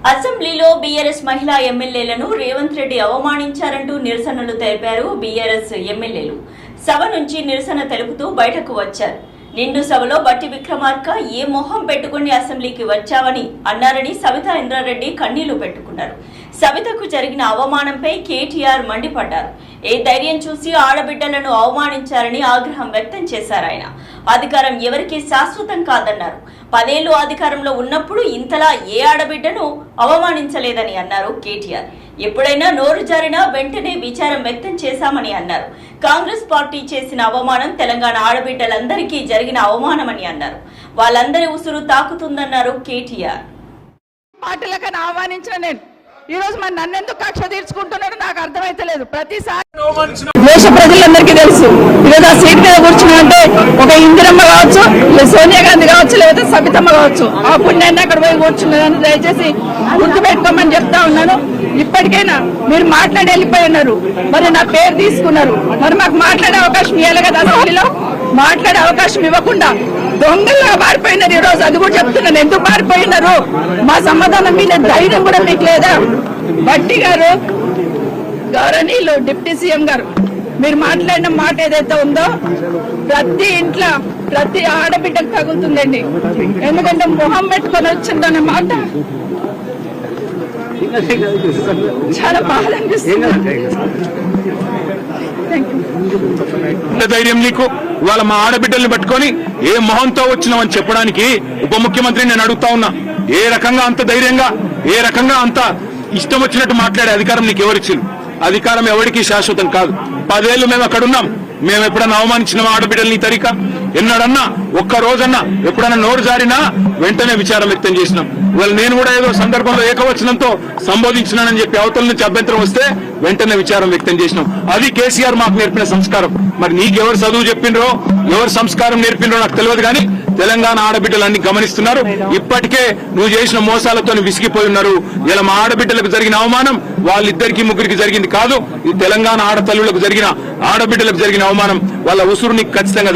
అసెంబ్లీలో బీఆర్ఎస్ మహిళా ఎమ్మెల్యేలను రేవంత్ రెడ్డి అవమానించారంటూ నిరసనలు తెలిపారు బీఆర్ఎస్ ఎమ్మెల్యేలు. సభ నుంచి నిరసన తెలుపుతూ బయటకు వచ్చారు. నిండు సభలో బట్టి విక్రమార్క ఏ మొహం పెట్టుకుని అసెంబ్లీకి వచ్చావని అన్నారని సవితా ఇంద్రారెడ్డి కన్నీళ్లు పెట్టుకున్నారు. సవితకు జరిగిన అవమానంపై కేటీఆర్ మండిపడ్డారు. ఏ ధైర్యం చూసి ఆడబిడ్డలను అవమానించారని ఆగ్రహం వ్యక్తం చేశారు. ఆయన అధికారం ఎవరికీ శాశ్వతం కాదన్నారు. 10 ఏళ్లు అధికారంలో ఉన్నప్పుడు ఇంతలా ఏ ఆడబిడ్డను అవమానించలేదని అన్నారు కేటీఆర్. ఎప్పుడైనా నోరు జారినా వెంటనే విచారం వ్యక్తం చేశామని అన్నారు. కాంగ్రెస్ పార్టీ చేసిన అవమానం తెలంగాణ ఆడబిడ్డలందరికీ జరిగిన అవమానమని అన్నారు. వాళ్ళందరి ఉసురు తాకుతుందన్నారు కేటీఆర్. పార్టీలకన్నా ఆహ్వానించిన నేను ఈ రోజు మరి నన్నెందుకు కక్ష తీర్చుకుంటున్నాడో నాకు అర్థమైతలేదు. ప్రతిసారి దేశ ప్రజలందరికీ తెలుసు ఈరోజు ఆ సీట్ మీద కూర్చున్నారంటే ఒక ఇందిరమ్మ కావచ్చు, సోనియా గాంధీ కావచ్చు, లేకపోతే సబితమ్మ కావచ్చు. ఆ పుణ్యాన్ని అక్కడ పోయి కూర్చున్నారని దయచేసి గుర్తుపెట్టుకోమని చెప్తా ఉన్నాను. ఇప్పటికైనా మీరు మాట్లాడి వెళ్ళిపోయి ఉన్నారు, మరి నా పేరు తీసుకున్నారు, మరి మాకు మాట్లాడే అవకాశం ఇవ్వాలి కదా. అసెంబ్లీలో మాట్లాడే అవకాశం ఇవ్వకుండా దొంగల్లా మారిపోయినారు. ఈ రోజు అది కూడా చెప్తున్నాను, ఎందుకు మారిపోయినారు, మా సమాధానం మీద ధైర్యం కూడా మీకు లేదా? భట్టి గారు, గౌరవనీయులు డిప్యూటీ సీఎం గారు, మీరు మాట్లాడిన మాట ఏదైతే ఉందో ప్రతి ఇంట్లో ప్రతి ఆడబిడ్డకు తగులుతుందండి. ఎందుకంటే మొహం పెట్టుకొని వచ్చిందనే మాట చాలా బాధ అనిపిస్తుంది. ధైర్యం నీకు ఇవాళ మా ఆడబిడ్డల్ని పట్టుకొని ఏ మొహంతో వచ్చినావని చెప్పడానికి ఉప ముఖ్యమంత్రిని నేను అడుగుతా ఉన్నా. ఏ రకంగా అంత ధైర్యంగా, ఏ రకంగా అంత ఇష్టం వచ్చినట్టు మాట్లాడే అధికారం నీకు ఎవరిచ్చింది? అధికారం ఎవరికి శాశ్వతం కాదు. 10 ఏళ్లు మేము అక్కడున్నాం. మేము ఎప్పుడన్నా అవమానించిన ఆడబిడ్డల్ని తరిక ఎన్నడన్నా ఒక్క రోజన్నా ఎప్పుడన్నా నోరు జారినా వెంటనే విచారం వ్యక్తం చేసినాం. ఇవాళ నేను కూడా ఏదో సందర్భంలో ఏకవచనంతో సంబోధించినానని చెప్పి అవతల నుంచి అభ్యంతరం వస్తే వెంటనే విచారం వ్యక్తం చేసినాం. అది కేసీఆర్ మాకు నేర్పిన సంస్కారం. మరి నీకెవరు చదువు చెప్పిండ్రో, ఎవరు సంస్కారం నేర్పిండ్రో నాకు తెలియదు, కానీ తెలంగాణ ఆడబిడ్డలన్నీ గమనిస్తున్నారు. ఇప్పటికే నువ్వు చేసిన మోసాలతో విసిగిపోయి ఉన్నారు. ఇలా మా ఆడబిడ్డలకు జరిగిన అవమానం వాళ్ళిద్దరికి ముగ్గురికి జరిగింది కాదు, ఈ తెలంగాణ ఆడతల్లులకు జరిగిన, ఆడబిడ్డలకు జరిగిన అవమానం. వాళ్ళ ఉసురు నీకు ఖచ్చితంగా